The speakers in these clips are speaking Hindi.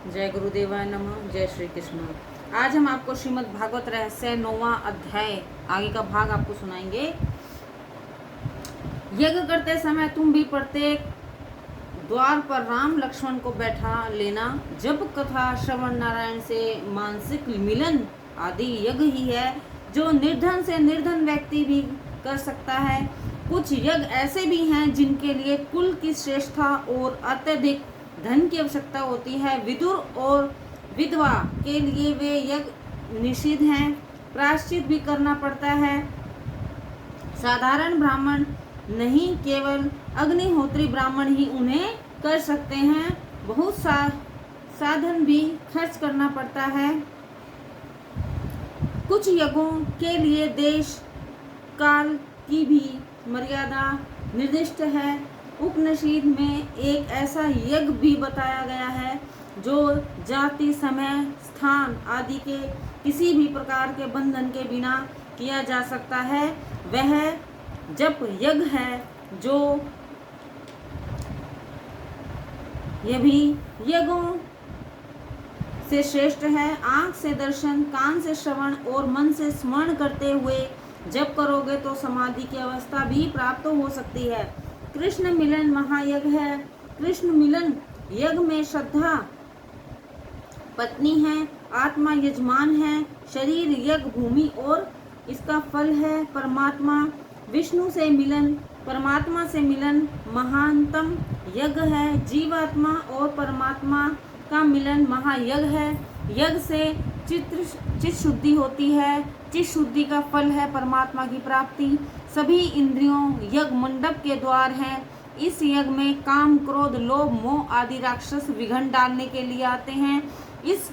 जय गुरुदेवाय नमः। जय श्री कृष्ण। आज हम आपको श्रीमद् भागवत रहस्य 9वां अध्याय आगे का भाग आपको सुनाएंगे। यज्ञ करते समय तुम भी प्रत्येक द्वार पर राम लक्ष्मण को बैठा लेना। जब कथा श्रवण नारायण से मानसिक मिलन आदि यज्ञ ही है जो निर्धन से निर्धन व्यक्ति भी कर सकता है। कुछ यज्ञ ऐसे भी हैं जिनके लिए कुल की श्रेष्ठता और अत्यधिक धन की आवश्यकता होती है। विदुर और विधवा के लिए वे यज्ञ निषिद्ध हैं, प्रायश्चित भी करना पड़ता है। साधारण ब्राह्मण नहीं, केवल अग्निहोत्री ब्राह्मण ही उन्हें कर सकते हैं। बहुत साधन भी खर्च करना पड़ता है। कुछ यज्ञों के लिए देश काल की भी मर्यादा निर्दिष्ट है। उपनिषद में एक ऐसा यज्ञ भी बताया गया है जो जाति, समय, स्थान आदि के किसी भी प्रकार के बंधन के बिना किया जा सकता है। वह जप यज्ञ है जो यह भी यज्ञों से श्रेष्ठ है। आंख से दर्शन, कान से श्रवण और मन से स्मरण करते हुए जब करोगे तो समाधि की अवस्था भी प्राप्त हो सकती है। कृष्ण मिलन महायज्ञ है। कृष्ण मिलन यज्ञ में श्रद्धा पत्नी है, आत्मा यजमान है, शरीर यज्ञ भूमि और इसका फल है परमात्मा। विष्णु से मिलन, परमात्मा से मिलन महानतम यज्ञ है। जीवात्मा और परमात्मा का मिलन महायज्ञ है। यज्ञ से चित्त शुद्धि होती है। चित्त शुद्धि का फल है परमात्मा की प्राप्ति। सभी इंद्रियों यज्ञ मंडप के द्वार हैं। इस यज्ञ में काम, क्रोध, लोभ, मोह आदि राक्षस विघ्न डालने के लिए आते हैं। इस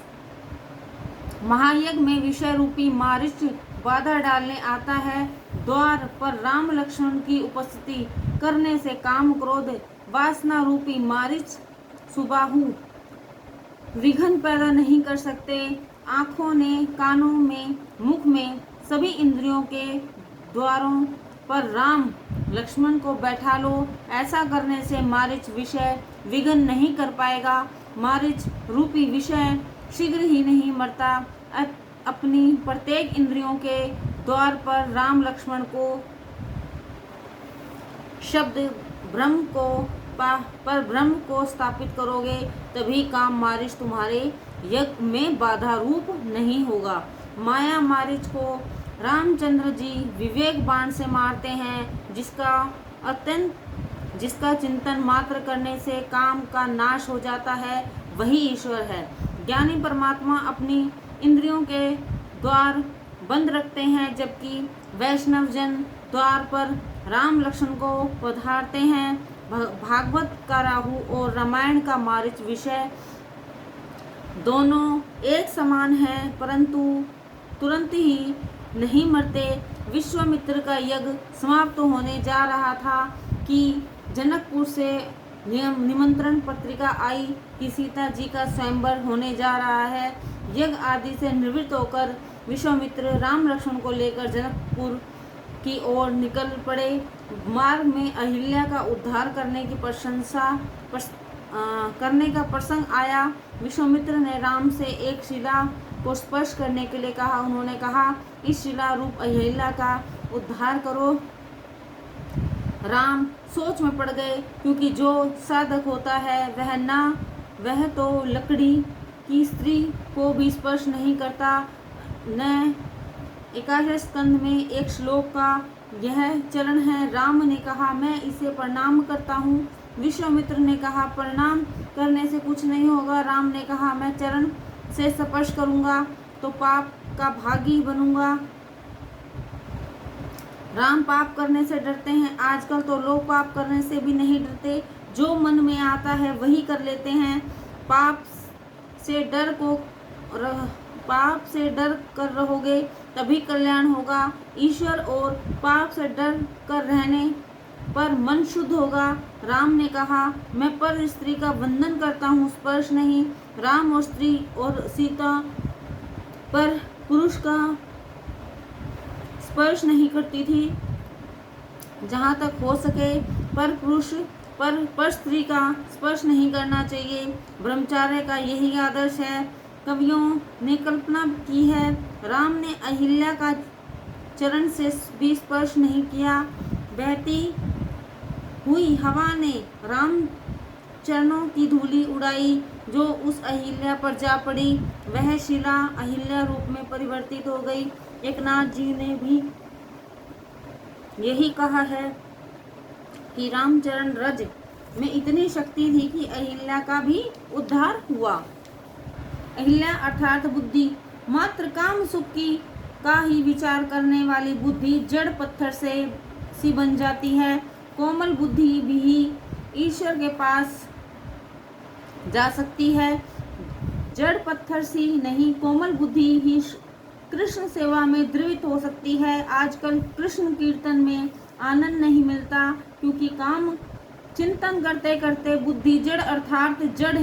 महायज्ञ में विषय रूपी मारीच बाधा डालने आता है। द्वार पर राम लक्ष्मण की उपस्थिति करने से काम, क्रोध, वासना रूपी मारीच सुबाहु विघ्न पैदा नहीं कर सकते। आँखों ने, कानों में, मुख में, सभी इंद्रियों के द्वारों पर राम लक्ष्मण को बैठा लो। ऐसा करने से मारीच विषय विघ्न नहीं कर पाएगा। मारीच रूपी विषय शीघ्र ही नहीं मरता। अपनी प्रत्येक इंद्रियों के द्वार पर राम लक्ष्मण को शब्द ब्रह्म को स्थापित करोगे, तभी काम मारीच तुम्हारे यज्ञ में बाधा रूप नहीं होगा। माया मारीच को रामचंद्र जी विवेक बाण से मारते हैं। जिसका चिंतन मात्र करने से काम का नाश हो जाता है, वही ईश्वर है। ज्ञानी परमात्मा अपनी इंद्रियों के द्वार बंद रखते हैं, जबकि वैष्णव जन द्वार पर राम लक्ष्मण को पधारते हैं। भागवत का राहु और रामायण का मारीच विषय दोनों एक समान है, परंतु तुरंत ही नहीं मरते। विश्वामित्र का यज्ञ समाप्त होने जा रहा था कि जनकपुर से निमंत्रण पत्रिका आई कि सीता जी का स्वयंवर होने जा रहा है। यज्ञ आदि से निवृत्त होकर विश्वामित्र राम लक्ष्मण को लेकर जनकपुर की ओर निकल पड़े। मार्ग में अहिल्या का उद्धार करने की करने का प्रसंग आया। विश्वामित्र ने राम से एक शिला को स्पर्श करने के लिए कहा। उन्होंने कहा, इस शिला रूप अहिल्या का उद्धार करो। राम सोच में पड़ गए, क्योंकि जो साधक होता है वह तो लकड़ी की स्त्री को भी स्पर्श नहीं करता। न 21 स्कंद में एक श्लोक का यह चरण है। राम ने कहा, मैं इसे प्रणाम करता हूँ। विश्वामित्र ने कहा, प्रणाम करने से कुछ नहीं होगा। राम ने कहा, मैं चरण से स्पर्श करूँगा तो पाप का भागी बनूंगा। राम पाप करने से डरते हैं। आजकल तो लोग पाप करने से भी नहीं डरते, जो मन में आता है वही कर लेते हैं। पाप से डर कर रहोगे तभी कल्याण होगा। ईश्वर और पाप से डर कर रहने पर मन शुद्ध होगा। राम ने कहा, मैं पर स्त्री का वंदन करता हूँ, स्पर्श नहीं। राम और स्त्री और सीता पर पुरुष का स्पर्श नहीं करती थी। जहाँ तक हो सके पर पुरुष पर स्त्री का स्पर्श नहीं करना चाहिए। ब्रह्मचार्य का यही आदर्श है। कवियों ने कल्पना की है, राम ने अहिल्या का चरण से भी स्पर्श नहीं किया। बहती हुई हवा ने राम चरणों की धूली उड़ाई जो उस अहिल्या पर जा पड़ी। वह शिला अहिल्या रूप में परिवर्तित हो गई। एकनाथ जी ने भी यही कहा है कि रामचरण रज में इतनी शक्ति थी कि अहिल्या का भी उद्धार हुआ। अहिल्या अर्थात बुद्धि, मात्र काम सुख की का ही विचार करने वाली बुद्धि जड़ पत्थर से सी बन जाती है। कोमल बुद्धि भी ईश्वर के पास जा सकती है। जड़ पत्थर सी नहीं, कोमल बुद्धि ही कृष्ण सेवा में द्रवित हो सकती है। आजकल कृष्ण कीर्तन में आनंद नहीं मिलता क्योंकि काम चिंतन करते करते बुद्धि जड़ अर्थात जड़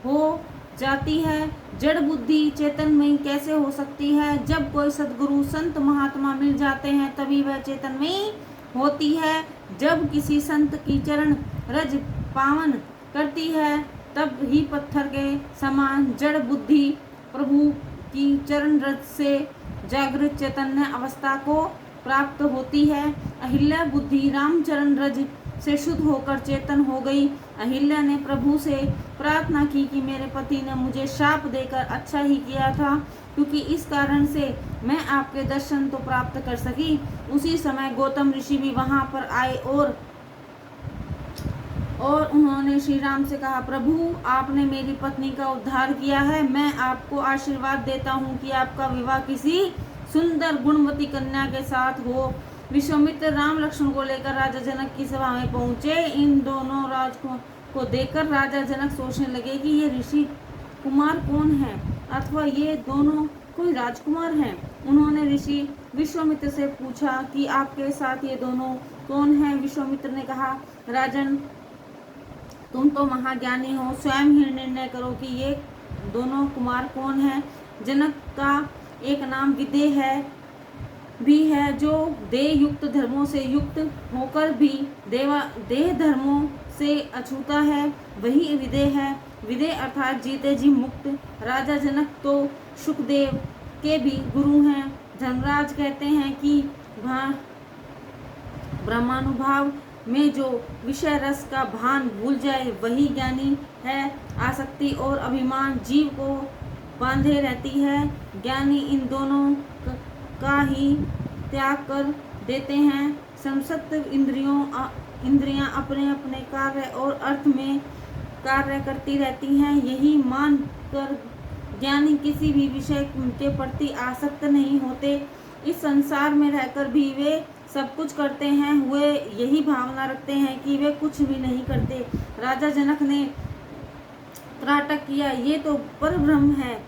हो जाती है। जड़ बुद्धि चेतनमयी कैसे हो सकती है? जब कोई सद्गुरु संत महात्मा मिल जाते हैं तभी वह चेतनमयी होती है। जब किसी संत की चरण रज पावन करती है तब ही पत्थर के समान जड़ बुद्धि प्रभु की चरण रज से जागृत चैतन्य अवस्था को प्राप्त होती है। अहिल्या बुद्धि रामचरण रज से शुद्ध होकर चेतन हो गई। अहिल्या ने प्रभु से प्रार्थना की कि मेरे पति ने मुझे शाप देकर अच्छा ही किया था, क्योंकि इस कारण से मैं आपके दर्शन तो प्राप्त कर सकी। उसी समय गौतम ऋषि भी वहां पर आए और उन्होंने श्री राम से कहा, प्रभु आपने मेरी पत्नी का उद्धार किया है। मैं आपको आशीर्वाद देता हूँ कि आपका विवाह किसी सुंदर गुणवती कन्या के साथ हो। विश्वामित्र राम लक्ष्मण को लेकर राजा जनक की सभा में पहुंचे। इन दोनों राजकुमार को देखकर राजा जनक सोचने लगे कि ये ऋषि कुमार कौन है, अथवा ये दोनों कोई राजकुमार हैं। उन्होंने ऋषि विश्वामित्र से पूछा कि आपके साथ ये दोनों कौन हैं। विश्वामित्र ने कहा, राजन तुम तो महाज्ञानी हो, स्वयं ही निर्णय करो कि ये दोनों कुमार कौन हैं। जनक का एक नाम विदेह भी है जो देह युक्त धर्मों से युक्त होकर भी देह धर्मों से अछूता है, वही विदेह है। विदेह अर्थात जीते जी मुक्त। राजा जनक तो सुखदेव के भी गुरु हैं। धर्मराज कहते हैं कि ब्रह्मानुभाव में जो विषय रस का भान भूल जाए वही ज्ञानी है। आसक्ति और अभिमान जीव को बांधे रहती है। ज्ञानी इन दोनों का ही त्याग कर देते हैं। समस्त इंद्रियां अपने अपने कार्य और अर्थ में कार्य करती रहती हैं। यही मान कर ज्ञानी किसी भी विषय के प्रति आसक्त नहीं होते। इस संसार में रहकर भी वे सब कुछ करते हैं, वे यही भावना रखते हैं कि वे कुछ भी नहीं करते। राजा जनक ने त्राटक किया, ये तो परब्रह्म है।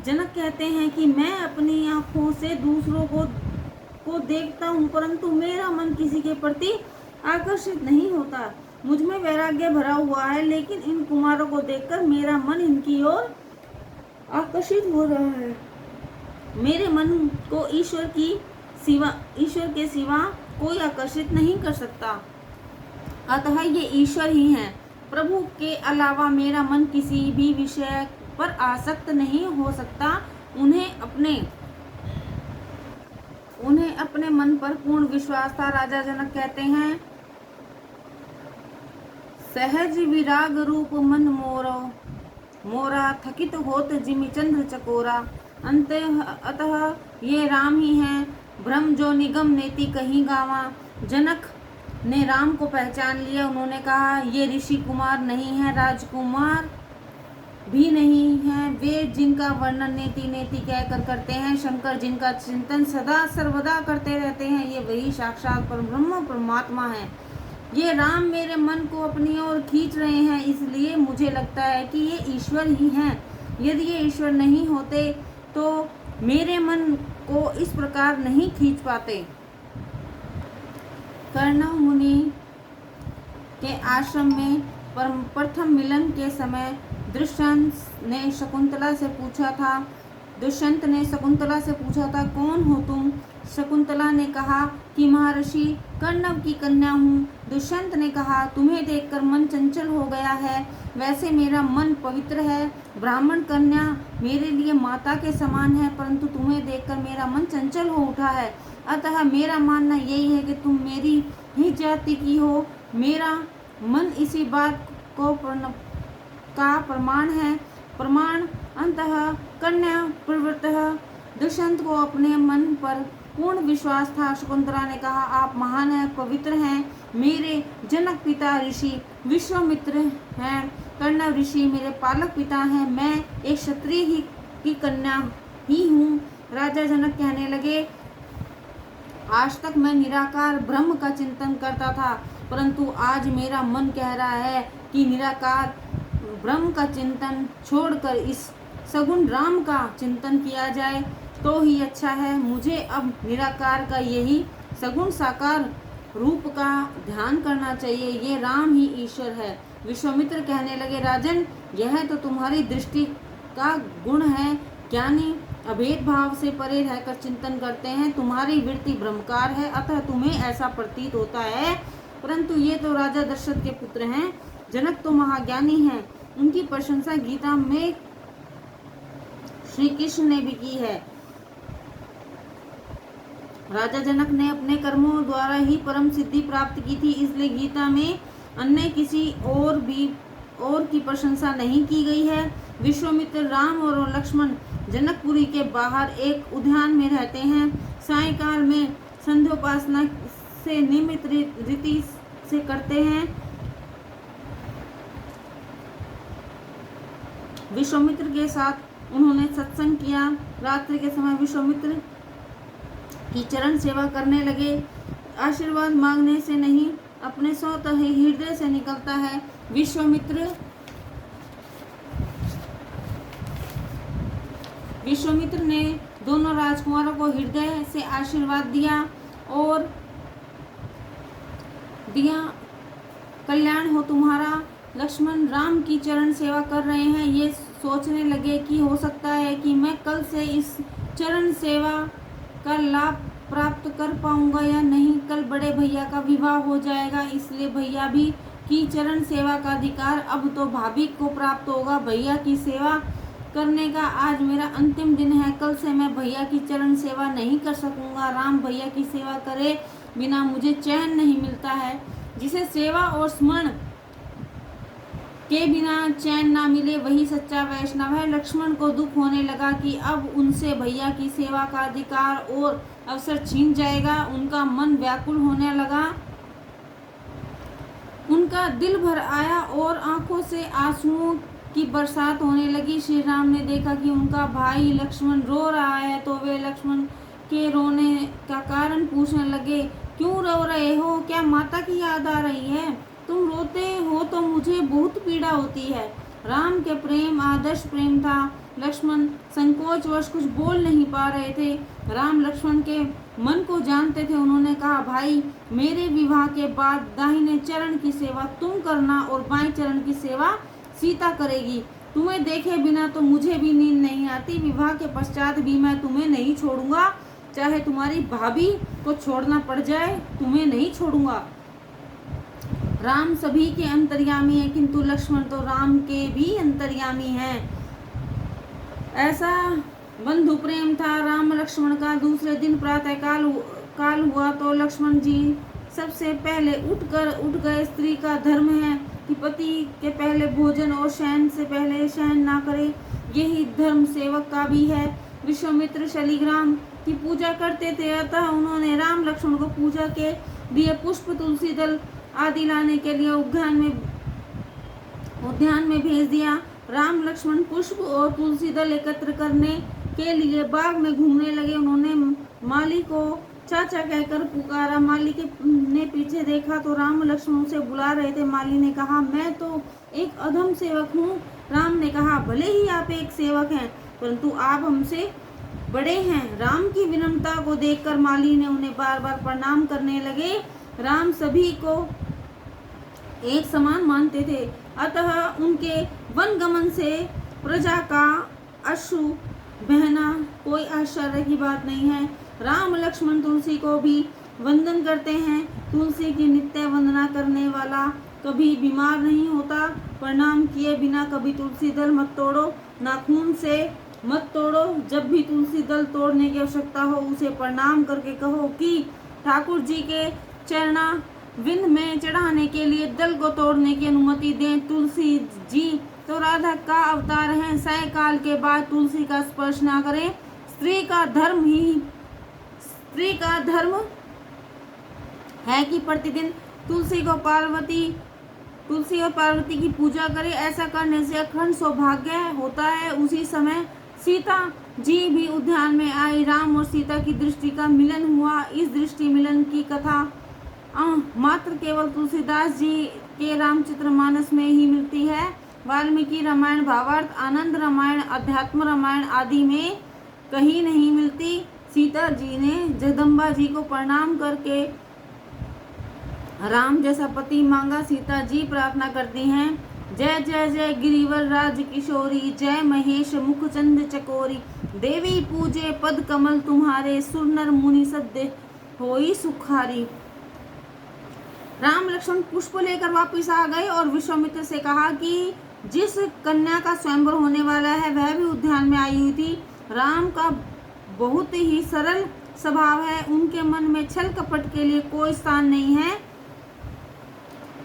जनक कहते हैं कि मैं अपनी आंखों से दूसरों को देखता हूँ, परंतु मेरा मन किसी के प्रति आकर्षित नहीं होता। मुझ में वैराग्य भरा हुआ है, लेकिन इन कुमारों को देखकर मेरा मन इनकी ओर आकर्षित हो रहा है। मेरे मन को ईश्वर के सिवा कोई आकर्षित नहीं कर सकता, अतः ये ईश्वर ही हैं। प्रभु के अलावा मेरा मन किसी भी विषय पर आसक्त नहीं हो सकता। उन्हें अपने मन पर पूर्ण विश्वास था। राजा जनक कहते हैं, सहज विराग रूप मन मोरा थकित होत जिमि चंद्र चकोरा। अतः ये राम ही हैं, ब्रह्म जो निगम नेति कहीं गावा। जनक ने राम को पहचान लिया। उन्होंने कहा, ये ऋषि कुमार नहीं है, राजकुमार भी नहीं है। वे जिनका वर्णन नेति नेति कहकर करते हैं, शंकर जिनका चिंतन सदा सर्वदा करते रहते हैं, ये वही साक्षात परब्रह्म परमात्मा है। ये राम मेरे मन को अपनी ओर खींच रहे हैं, इसलिए मुझे लगता है कि ये ईश्वर ही हैं। यदि ये ईश्वर नहीं होते तो मेरे मन को इस प्रकार नहीं खींच पाते। कर्ण मुनि के आश्रम में प्रथम मिलन के समय दुष्यंत ने शकुंतला से पूछा था दुष्यंत ने शकुंतला से पूछा था, कौन हो तुम? शकुंतला ने कहा कि महर्षि कर्णव की कन्या हूँ। दुष्यंत ने कहा, तुम्हें देखकर मन चंचल हो गया है। वैसे मेरा मन पवित्र है। ब्राह्मण कन्या मेरे लिए माता के समान है, परंतु तुम्हें देखकर मेरा मन चंचल हो उठा है। अतः मेरा मानना यही है कि तुम मेरी ही जाति की हो। मेरा मन इसी बात को का प्रमाण है। प्रमाण अंतः कन्या प्रवृत्तः। दुष्यंत को अपने मन पर पूर्ण विश्वास था। शकुंतला ने कहा, आप महान हैं, पवित्र हैं। मेरे जनक पिता ऋषि विश्वामित्र हैं। कर्ण ऋषि मेरे पालक पिता हैं। मैं एक क्षत्रिय ही की कन्या ही हूँ। राजा जनक कहने लगे, आज तक मैं निराकार ब्रह्म का चिंतन करता था, परंतु आज मेरा मन कह रहा है कि निराकार ब्रह्म का चिंतन छोड़कर इस सगुण राम का चिंतन किया जाए तो ही अच्छा है। मुझे अब निराकार का यही सगुण साकार रूप का ध्यान करना चाहिए। ये राम ही ईश्वर है। विश्वामित्र कहने लगे, राजन, यह तो तुम्हारी दृष्टि का गुण है। ज्ञानी अभेद भाव से परे रहकर चिंतन करते हैं। तुम्हारी वृत्ति ब्रह्मकार है, अतः तुम्हें ऐसा प्रतीत होता है। परंतु ये तो राजा दशरथ के पुत्र हैं। जनक तो महाज्ञानी हैं। उनकी प्रशंसा गीता में श्री कृष्ण ने भी की है। राजा जनक ने अपने कर्मों द्वारा ही परम सिद्धि प्राप्त की थी, इसलिए गीता में अन्य किसी और की प्रशंसा नहीं की गई है। विश्वामित्र, राम और लक्ष्मण जनकपुरी के बाहर एक उद्यान में रहते हैं। सायंकाल में संध्योपासना से नियमित रीति से करते हैं। विश्वामित्र के साथ उन्होंने सत्संग किया। रात्रि के समय विश्वामित्र की चरण सेवा करने लगे। आशीर्वाद मांगने से नहीं, अपने स्वतः ही हृदय से निकलता है। विश्वामित्र ने दोनों राजकुमारों को हृदय से आशीर्वाद दिया और कल्याण हो तुम्हारा। लक्ष्मण राम की चरण सेवा कर रहे हैं। ये सोचने लगे कि हो सकता है कि मैं कल से इस चरण सेवा का लाभ प्राप्त कर पाऊंगा या नहीं। कल बड़े भैया का विवाह हो जाएगा, इसलिए भैया भी की चरण सेवा का अधिकार अब तो भाभी को प्राप्त होगा। भैया की सेवा करने का आज मेरा अंतिम दिन है। कल से मैं भैया की चरण सेवा नहीं कर सकूंगा। राम भैया की सेवा करे बिना मुझे चैन नहीं मिलता है। जिसे सेवा और स्मरण के बिना चैन ना मिले वही सच्चा वैष्णव है। लक्ष्मण को दुख होने लगा कि अब उनसे भैया की सेवा का अधिकार और अवसर छीन जाएगा। उनका मन व्याकुल होने लगा। उनका दिल भर आया और आंखों से आंसुओं की बरसात होने लगी। श्री राम ने देखा कि उनका भाई लक्ष्मण रो रहा है, तो वे लक्ष्मण के रोने का कारण पूछने लगे, क्यों रो रहे हो? क्या माता की याद आ रही है? तुम रोते हो तो मुझे बहुत पीड़ा होती है। राम के प्रेम आदर्श प्रेम था। लक्ष्मण संकोचवश कुछ बोल नहीं पा रहे थे। राम लक्ष्मण के मन को जानते थे। उन्होंने कहा, भाई, मेरे विवाह के बाद दाहिने चरण की सेवा तुम करना और बाएं चरण की सेवा सीता करेगी। तुम्हें देखे बिना तो मुझे भी नींद नहीं आती। विवाह के पश्चात भी मैं तुम्हें नहीं छोड़ूंगा, चाहे तुम्हारी भाभी को छोड़ना पड़ जाए, तुम्हें नहीं छोड़ूंगा। राम सभी के अंतर्यामी है, किंतु लक्ष्मण तो राम के भी अंतर्यामी हैं। ऐसा बंधु प्रेम था राम लक्ष्मण का। दूसरे दिन प्रातः काल हुआ तो लक्ष्मण जी सबसे पहले उठ गए। स्त्री का धर्म है कि पति के पहले भोजन और शयन से पहले शयन ना करे। यही धर्म सेवक का भी है। विश्वामित्र शालिग्राम की पूजा करते थे, अतः उन्होंने राम लक्ष्मण को पूजा के लिए पुष्प, तुलसी दल आदि लाने के लिए उद्यान में भेज दिया। राम लक्ष्मण पुष्प और तुलसी दल एकत्र करने के लिए बाग में घूमने लगे। उन्होंने माली को चाचा कहकर पुकारा। माली ने पीछे देखा तो राम लक्ष्मण उसे बुला रहे थे। माली ने कहा, मैं तो एक अधम सेवक हूँ। राम ने कहा, भले ही आप एक सेवक हैं, परंतु आप हमसे बड़े हैं। राम की विनम्रता को देखकर माली ने उन्हें बार बार प्रणाम करने लगे। राम सभी को एक समान मानते थे, अतः उनके वन गमन से प्रजा का बहना कोई आश्चर्य की बात नहीं है। राम लक्ष्मण तुलसी को भी वंदन करते हैं। तुलसी की नित्य वंदना करने वाला कभी बीमार नहीं होता। प्रणाम किए बिना कभी तुलसी दल मत तोड़ो, नाखून से मत तोड़ो। जब भी तुलसी दल तोड़ने की आवश्यकता हो उसे प्रणाम करके कहो कि ठाकुर जी के चरणा विंद में चढ़ाने के लिए दल को तोड़ने की अनुमति दें। तुलसी जी तो राधा का अवतार हैं। सायकाल के बाद तुलसी का स्पर्श ना करें। स्त्री का धर्म है कि प्रतिदिन तुलसी और पार्वती की पूजा करे। ऐसा करने से अखंड सौभाग्य होता है। उसी समय सीता जी भी उद्यान में आई। राम और सीता की दृष्टि का मिलन हुआ। इस दृष्टि मिलन की कथा मात्र केवल तुलसीदास जी के रामचरितमानस में ही मिलती है। वाल्मीकि रामायण, भावार्थ, आनंद रामायण, अध्यात्म रामायण आदि में कहीं नहीं मिलती। सीता जी ने जगदम्बा जी को प्रणाम करके राम जैसा पति मांगा। सीता जी प्रार्थना करती हैं, जय जय जय गिरिवर राज किशोरी, जय महेश मुखचंद चकोरी, देवी पूजे पद कमल तुम्हारे, सुर नर मुनि सब होई सुखारी। राम लक्ष्मण पुष्प लेकर वापस आ गए और विश्वामित्र से कहा कि जिस कन्या का स्वयंवर होने वाला है वह भी उद्यान में आई हुई थी। राम का बहुत ही सरल स्वभाव है, उनके मन में छल कपट के लिए कोई स्थान नहीं है।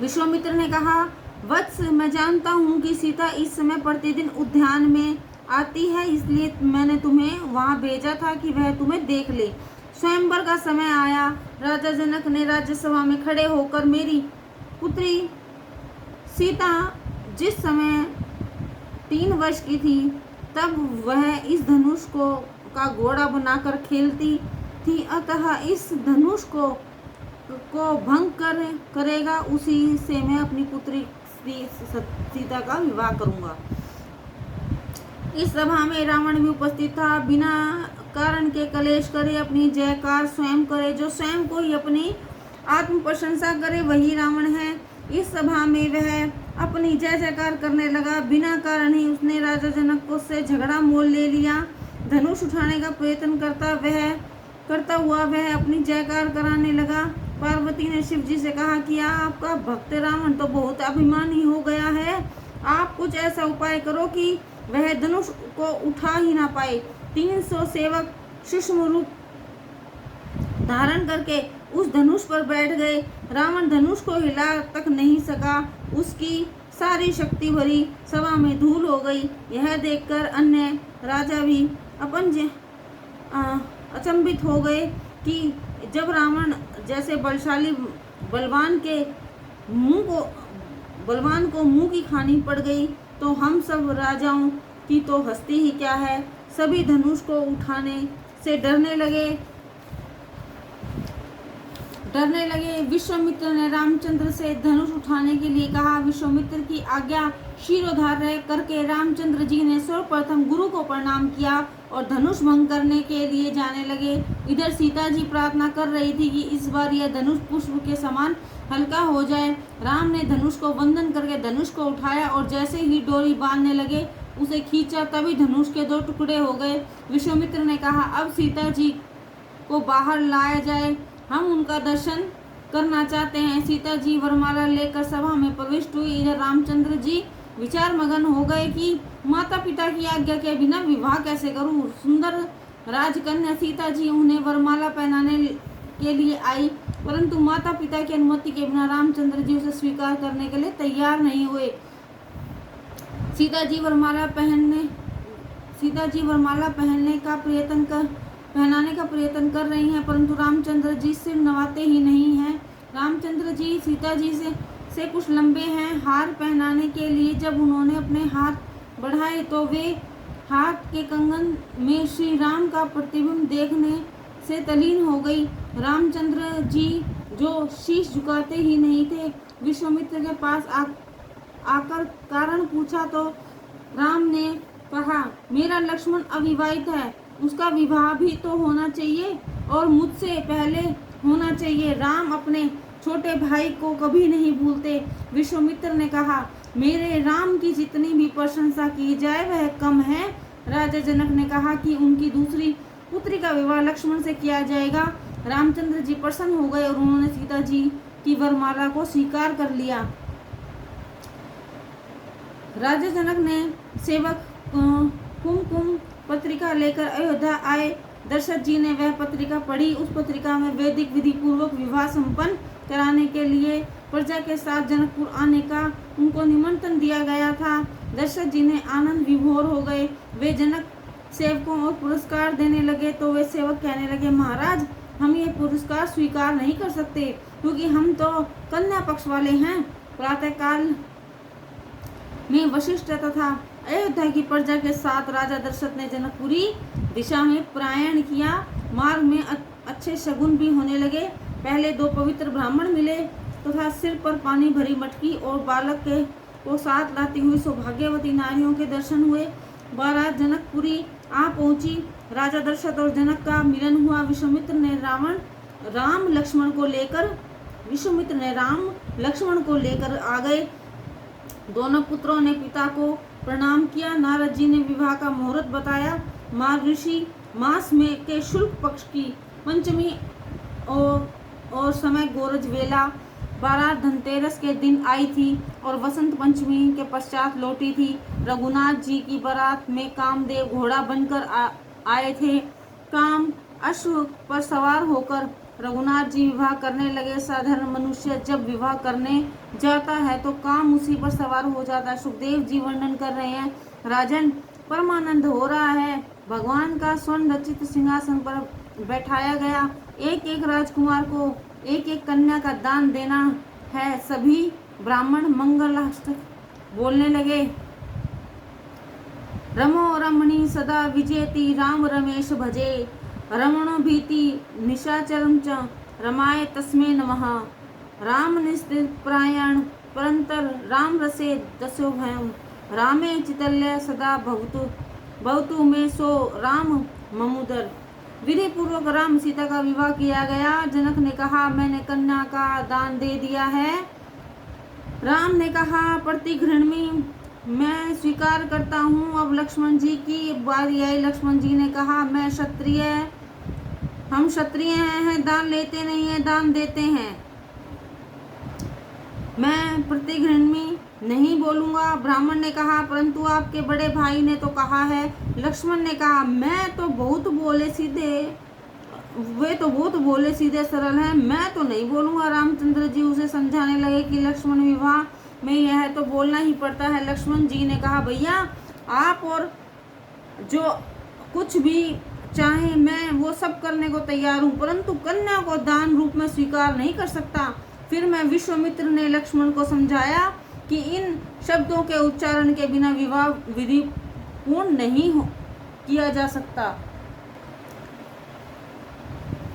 विश्वामित्र ने कहा, वत्स, मैं जानता हूँ कि सीता इस समय प्रतिदिन उद्यान में आती है, इसलिए मैंने तुम्हें वहाँ भेजा था कि वह तुम्हें देख ले। स्वयंवर का समय आया। राजा जनक ने राज्यसभा में खड़े होकर मेरी पुत्री सीता जिस समय 3 वर्ष की थी तब वह इस धनुष का घोड़ा बनाकर खेलती थी, अतः इस धनुष को भंग करेगा, उसी से मैं अपनी पुत्री सीता का विवाह करूंगा। इस सभा में रावण भी उपस्थित था। बिना कारण के कलेश करे, अपनी जयकार स्वयं करे। जो स्वयं को ही अपनी आत्म प्रशंसा करे वही रावण है। इस सभा में वह अपनी जय जयकार करने लगा। बिना कारण ही उसने राजा जनक को से झगड़ा मोल ले लिया। धनुष उठाने का प्रयत्न करता हुआ वह अपनी जयकार कराने लगा। पार्वती ने शिव जी से कहा कि आपका भक्त रावण तो बहुत अभिमानी हो गया है, आप कुछ ऐसा उपाय करो कि वह धनुष को उठा ही ना पाए। 300 सेवक सूक्ष्म रूप धारण करके उस धनुष पर बैठ गए। रावण धनुष को हिला तक नहीं सका। उसकी सारी शक्ति भरी सभा में धूल हो गई। यह देखकर अन्य राजा भी अचंभित हो गए कि जब रावण जैसे बलशाली बलवान को मुंह की खानी पड़ गई तो हम सब राजाओं की तो हस्ती ही क्या है। सभी धनुष को उठाने से डरने लगे। विश्वामित्र ने रामचंद्र से धनुष उठाने के लिए कहा। विश्वामित्र की आज्ञा शिरोधार्य करके रामचंद्र जी ने सर्वप्रथम गुरु को प्रणाम किया और धनुष भंग करने के लिए जाने लगे। इधर सीता जी प्रार्थना कर रही थी कि इस बार यह धनुष पुष्प के समान हल्का हो जाए। राम ने धनुष को वंदन करके धनुष को उठाया और जैसे ही डोरी बांधने लगे उसे खींचा, तभी धनुष के 2 टुकड़े हो गए। विश्वामित्र ने कहा, अब सीता जी को बाहर लाया जाए, हम उनका दर्शन करना चाहते हैं। सीता जी वरमाला लेकर सभा में प्रविष्ट हुई। इधर रामचंद्र जी विचार मगन हो गए कि माता पिता की आज्ञा के बिना विवाह कैसे करूं। सुंदर राजकन्या सीता जी उन्हें वरमाला पहनाने के लिए आई, परंतु माता पिता की अनुमति के बिना रामचंद्र जी उसे स्वीकार करने के लिए तैयार नहीं हुए। सीता जी वरमाला पहनाने का प्रयत्न कर रही हैं, परंतु रामचंद्र जी सिर नवाते ही नहीं हैं। रामचंद्र जी सीता जी से कुछ लंबे हैं। हार पहनाने के लिए जब उन्होंने अपने हाथ बढ़ाए तो वे हाथ के कंगन में श्री राम का प्रतिबिंब देखने से तल्लीन हो गई। रामचंद्र जी जो शीश झुकाते ही नहीं थे, विश्वामित्र के पास आकर कारण पूछा तो राम ने कहा, मेरा लक्ष्मण अविवाहित है, उसका विवाह भी तो होना चाहिए और मुझसे पहले होना चाहिए। राम अपने छोटे भाई को कभी नहीं भूलते। विश्वामित्र ने कहा, मेरे राम की जितनी भी प्रशंसा की जाए वह कम है। राजा जनक ने कहा कि उनकी दूसरी पुत्री का विवाह लक्ष्मण से किया जाएगा। रामचंद्र जी प्रसन्न हो गए और उन्होंने सीता जी की वरमाला को स्वीकार कर लिया। राजा जनक ने सेवक कुमकुम पत्रिका लेकर अयोध्या आए। दशरथ जी ने वह पत्रिका पढ़ी। उस पत्रिका में वैदिक विधि पूर्वक विवाह संपन्न कराने के लिए प्रजा के साथ जनकपुर आने का उनको निमंत्रण दिया गया था। दशरथ जी ने आनंद विभोर हो गए। वे जनक सेवकों और पुरस्कार देने लगे तो वे सेवक कहने लगे, महाराज हम ये पुरस्कार स्वीकार नहीं कर सकते क्योंकि हम तो कन्या पक्ष वाले हैं। प्रातःकाल में वशिष्ठ तथा अयोध्या की प्रजा के साथ राजा दशरथ ने जनकपुरी दिशा में प्रयाण किया। मार्ग में अच्छे शगुन भी होने लगे। पहले 2 पवित्र ब्राह्मण मिले तथा सिर पर पानी भरी मटकी और बालक के को साथ लाती हुई सौभाग्यवती नारियों के दर्शन हुए। बारात जनकपुरी आ पहुंची। राजा दशरथ और जनक का मिलन हुआ। विश्वामित्र ने राम लक्ष्मण को लेकर आ गए। दोनों पुत्रों ने पिता को प्रणाम किया। नारद जी ने विवाह का मुहूर्त बताया। मार्गशीर्ष मास में के शुक्ल पक्ष की पंचमी और समय गोरज वेला। बारात धनतेरस के दिन आई थी और वसंत पंचमी के पश्चात लौटी थी। रघुनाथ जी की बारात में कामदेव घोड़ा बनकर आए थे। काम अश्व पर सवार होकर रघुनाथ जी विवाह करने लगे। साधारण मनुष्य जब विवाह करने जाता है तो काम उसी पर सवार हो जाता है। सुखदेव जी वर्णन कर रहे हैं, राजन परमानंद हो रहा है। भगवान का स्वर्ण रचित सिंहासन पर बैठाया गया। एक एक राजकुमार को एक एक कन्या का दान देना है। सभी ब्राह्मण मंगलाष्टक बोलने लगे। रमो रमणी सदा विजेति राम रमेश भजे। रमणो भीति निशाचरम च रमाय तस्मै नमः। राम निस्थित प्रायण परंतर राम रसे दस्यो भयम। रामे चितल्य सदा भवतु में सो राम ममुदर। विधि पूर्वक राम सीता का विवाह किया गया। जनक ने कहा, मैंने कन्या का दान दे दिया है। राम ने कहा, प्रतिगृहणी मैं स्वीकार करता हूँ। अब लक्ष्मण जी की बारी आई। लक्ष्मण जी ने कहा, मैं क्षत्रिय, हम क्षत्रिय हैं, दान लेते नहीं है, दान देते हैं। मैं प्रतिगृहणी नहीं बोलूंगा। ब्राह्मण ने कहा, परंतु आपके बड़े भाई ने तो कहा है। लक्ष्मण ने कहा, मैं तो बहुत बोले सीधे, वे तो बहुत बोले सीधे सरल हैं, मैं तो नहीं बोलूंगा। रामचंद्र जी उसे समझाने लगे कि लक्ष्मण विवाह में यह तो बोलना ही पड़ता है। लक्ष्मण जी ने कहा, भैया आप और जो कुछ भी चाहे मैं वो सब करने को तैयार हूँ, परंतु कन्या को दान रूप में स्वीकार नहीं कर सकता। फिर मैं विश्वामित्र ने लक्ष्मण को समझाया कि इन शब्दों के उच्चारण के बिना विवाह विधि पूर्ण नहीं किया जा सकता।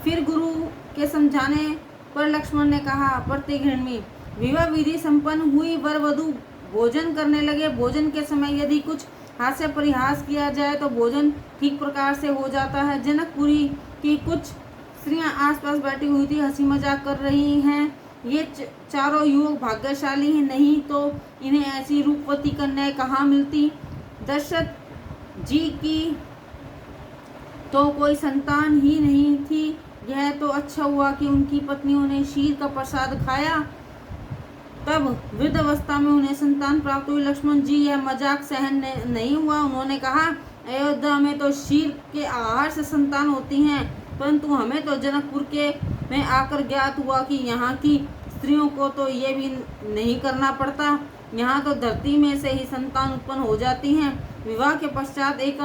फिर गुरु के समझाने पर लक्ष्मण ने कहा, प्रतिगृहणी विवाह विधि संपन्न हुई। वर वधू भोजन करने लगे। भोजन के समय यदि कुछ हास्य परिहास किया जाए तो भोजन ठीक प्रकार से हो जाता है। जनकपुरी की कुछ स्त्रियां आसपास बैठी हुई थी, हंसी मजाक कर रही हैं। ये चारों युवक भाग्यशाली हैं, नहीं तो इन्हें ऐसी रूपवती कन्याएं कहाँ मिलती। दशरथ जी की तो कोई संतान ही नहीं थी। यह तो अच्छा हुआ कि उनकी पत्नियों ने शीर का प्रसाद खाया, तब वृद्धावस्था में उन्हें संतान प्राप्त हुई। लक्ष्मण जी यह मजाक सहन नहीं हुआ। उन्होंने कहा, अयोध्या में तो शीर के आहार से संतान होती हैं, परंतु हमें तो जनकपुर के में आकर ज्ञात हुआ कि यहाँ की स्त्रियों को तो ये भी नहीं करना पड़ता। यहाँ तो धरती में से ही संतान उत्पन्न हो जाती हैं। विवाह के पश्चात एक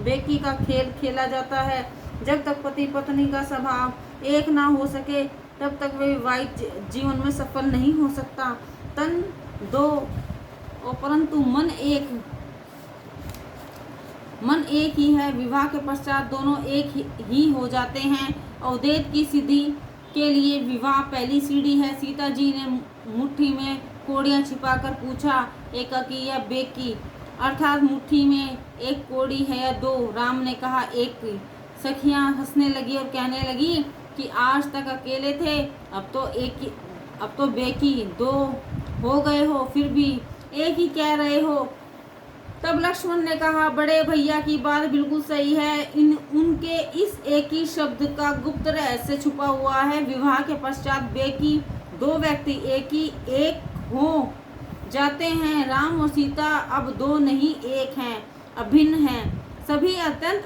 बेकी का खेल खेला जाता है। जब तक पति पत्नी का स्वभाव एक ना हो सके तब तक वे वैवाहिक जीवन में सफल नहीं हो सकता। तन दो और परंतु मन एक ही है। विवाह के पश्चात दोनों एक ही हो जाते हैं। अवधेत की सिद्धि के लिए विवाह पहली सीढ़ी है। सीता जी ने मुट्ठी में कोड़ियाँ छिपाकर पूछा, एकाकी या बेकी, अर्थात मुट्ठी में एक कोड़ी है या दो। राम ने कहा, एक की। सखियाँ हंसने लगी और कहने लगी कि आज तक अकेले थे, अब तो बेकी दो हो गए हो, फिर भी एक ही कह रहे हो। तब लक्ष्मण ने कहा, बड़े भैया की बात बिल्कुल सही है। उनके इस एक ही शब्द का गुप्त रहस्य छुपा हुआ है। विवाह के पश्चात वे की दो व्यक्ति एक हो जाते हैं। राम और सीता अब दो नहीं एक हैं, अभिन्न हैं। सभी अत्यंत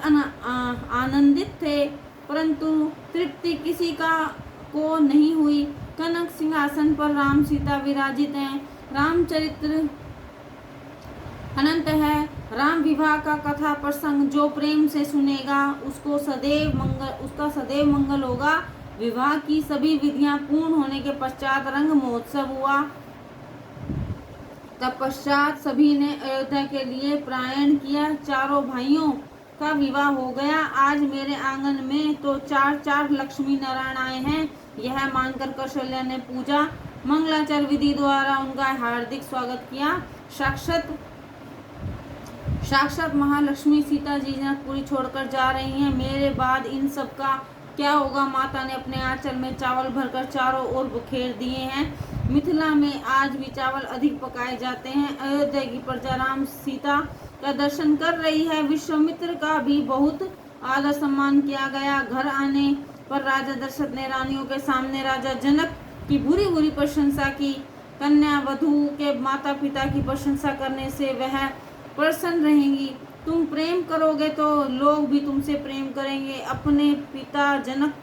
आनंदित थे, परंतु तृप्ति किसी को नहीं हुई। कनक सिंहासन पर राम सीता विराजित हैं। रामचरित्र अनंत है। राम विवाह का कथा प्रसंग जो प्रेम से सुनेगा उसका सदैव मंगल होगा। विवाह की सभी विधियां पूर्ण होने के पश्चात रंग महोत्सव हुआ। तत्पश्चात सभी ने अयोध्या के लिए प्रयाण किया। चारों भाइयों का विवाह हो गया। आज मेरे आंगन में तो चार लक्ष्मी नारायण आए हैं। यह मानकर कौशल्या ने पूजा मंगलाचरण विधि द्वारा उनका हार्दिक स्वागत किया। साक्षात महालक्ष्मी सीता जी जनकपुरी छोड़कर जा रही हैं। मेरे बाद इन सब का क्या होगा। माता ने अपने आंचल में चावल भरकर चारों ओर बिखेर दिए हैं। मिथिला में आज भी चावल अधिक पकाए जाते हैं। अयोध्या की प्रजा राम सीता का दर्शन कर रही है। विश्वामित्र का भी बहुत आदर सम्मान किया गया। घर आने पर राजा दशरथ ने रानियों के सामने राजा जनक की बुरी प्रशंसा की। कन्या वधू के माता पिता की प्रशंसा करने से वह प्रसन्न रहेंगी। तुम प्रेम करोगे तो लोग भी तुमसे प्रेम करेंगे। अपने पिता जनक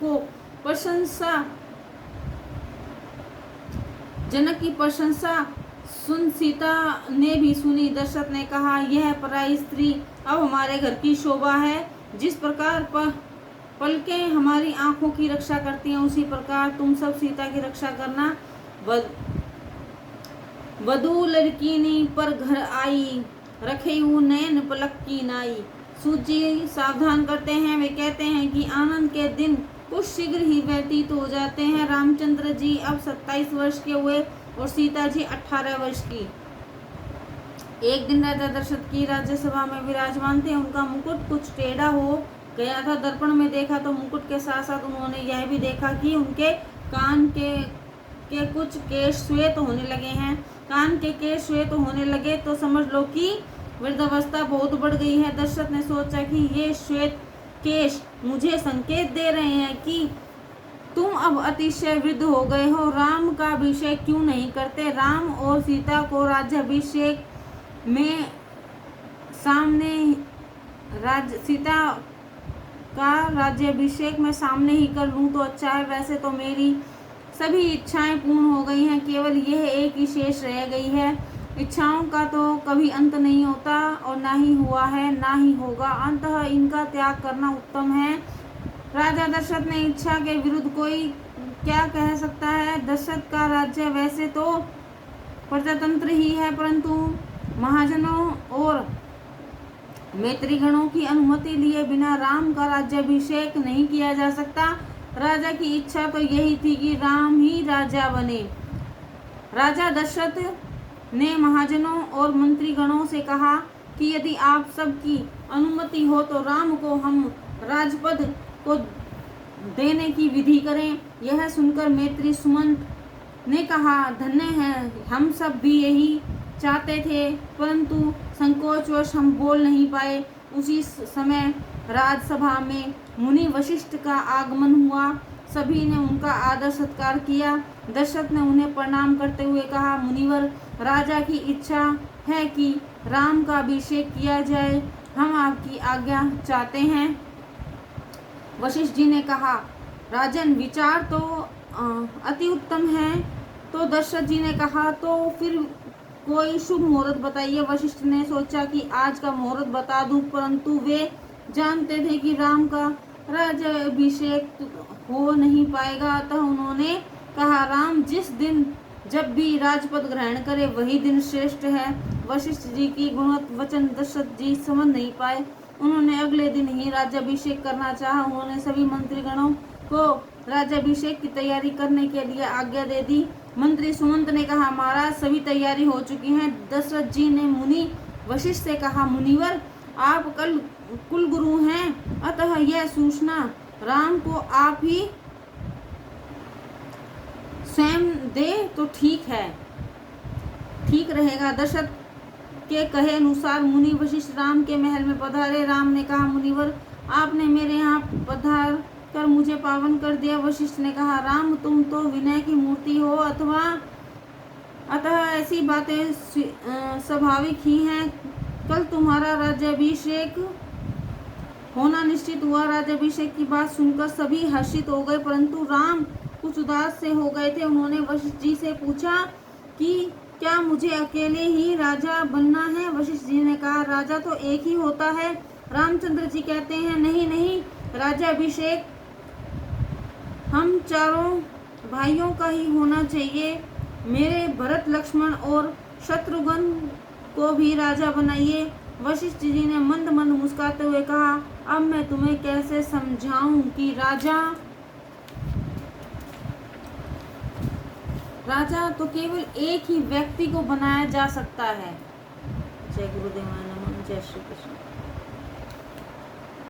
की प्रशंसा सुन सीता ने भी सुनी। दशरथ ने कहा, यह पराई स्त्री अब हमारे घर की शोभा है। जिस प्रकार पलकें हमारी आंखों की रक्षा करती हैं, उसी प्रकार तुम सब सीता की रक्षा करना। वधू लड़कीनी पर घर आई, रखेऊ नयन पलक की नाई। सूत जी सावधान करते हैं। वे कहते हैं कि आनंद के दिन कुछ शीघ्र ही व्यतीत हो जाते हैं। रामचंद्र जी अब 27 वर्ष के हुए और सीता जी 18 वर्ष की। एक दिन राजा दशरथ की राज्यसभा में विराजमान थे। उनका मुकुट कुछ टेढ़ा हो गया था। दर्पण में देखा तो मुकुट के साथ साथ उन्होंने यह भी देखा कि उनके कान के कुछ केश श्वेत होने लगे हैं। कान के केश श्वेत होने लगे तो समझ लो कि वृद्धावस्था बहुत बढ़ गई है। दशरथ ने सोचा कि ये श्वेत केश मुझे संकेत दे रहे हैं कि तुम अब अतिशय वृद्ध हो गए हो। राम का अभिषेक क्यों नहीं करते। राम और सीता को राज्याभिषेक में सीता का राज्याभिषेक में सामने ही कर लूं तो अच्छा है। वैसे तो मेरी सभी इच्छाएं पूर्ण हो गई हैं, केवल यह एक ही शेष रह गई है। इच्छाओं का तो कभी अंत नहीं होता और ना ही हुआ है ना ही होगा। अंततः इनका त्याग करना उत्तम है। राजा दशरथ ने इच्छा के विरुद्ध कोई क्या कह सकता है। दशरथ का राज्य वैसे तो प्रजातंत्र ही है, परंतु महाजनों और मैत्रीगणों की अनुमति लिए बिना राम का राज्याभिषेक नहीं किया जा सकता। राजा की इच्छा तो यही थी कि राम ही राजा बने। राजा दशरथ ने महाजनों और मंत्रीगणों से कहा कि यदि आप सबकी अनुमति हो तो राम को हम राजपद को देने की विधि करें। यह सुनकर मैत्री सुमंत ने कहा, धन्य है, हम सब भी यही चाहते थे, परंतु संकोचवश हम बोल नहीं पाए। उसी समय राजसभा में मुनि वशिष्ठ का आगमन हुआ। सभी ने उनका आदर सत्कार किया। दशरथ ने उन्हें प्रणाम करते हुए कहा, मुनिवर, राजा की इच्छा है कि राम का अभिषेक किया जाए। हम आपकी आज्ञा चाहते हैं। वशिष्ठ जी ने कहा, राजन, विचार तो अति उत्तम है। तो दशरथ जी ने कहा, तो फिर कोई शुभ मुहूर्त बताइए। वशिष्ठ ने सोचा कि आज का मुहूर्त बता दूं, परंतु वे जानते थे कि राम का राज्याभिषेक हो नहीं पाएगा। अतः उन्होंने कहा, राम जिस दिन जब भी राजपद ग्रहण करे वही दिन श्रेष्ठ है। वशिष्ठ जी की गुणवत वचन दशरथ जी समझ नहीं पाए। उन्होंने अगले दिन ही राज्याभिषेक करना चाहा। उन्होंने सभी मंत्रीगणों को राज्याभिषेक की तैयारी करने के लिए आज्ञा दे दी। मंत्री सुमंत ने कहा, महाराज, सभी तैयारी हो चुकी है। दशरथ जी ने मुनि वशिष्ठ से कहा, मुनिवर, आप कल कुलगुरु हैं, अतः यह सूचना राम को आप ही स्वयं दे तो ठीक रहेगा। दशरथ के कहे अनुसार मुनि वशिष्ठ राम के महल में पधारे। राम ने कहा, मुनिवर, आपने मेरे यहाँ पधार कर मुझे पावन कर दिया। वशिष्ठ ने कहा, राम, तुम तो विनय की मूर्ति हो, अतः ऐसी बातें स्वाभाविक ही हैं। कल तुम्हारा राज्याभिषेक होना निश्चित हुआ। राज्याभिषेक की बात सुनकर सभी हर्षित हो गए, परंतु राम कुछ उदास से हो गए थे। उन्होंने वशिष्ठ जी से पूछा कि क्या मुझे अकेले ही राजा बनना है? वशिष्ठ जी ने कहा, राजा तो एक ही होता है। रामचंद्र जी कहते हैं, नहीं नहीं, राज्याभिषेक हम चारों भाइयों का ही होना चाहिए। मेरे भरत, लक्ष्मण और शत्रुघ्न को भी राजा बनाइए। वशिष्ठ जी ने मंद मंद मुस्कुराते हुए कहा, अब मैं तुम्हें कैसे समझाऊं कि राजा तो केवल एक ही व्यक्ति को बनाया जा सकता है। जय गुरुदेव नमः। जय श्री कृष्ण।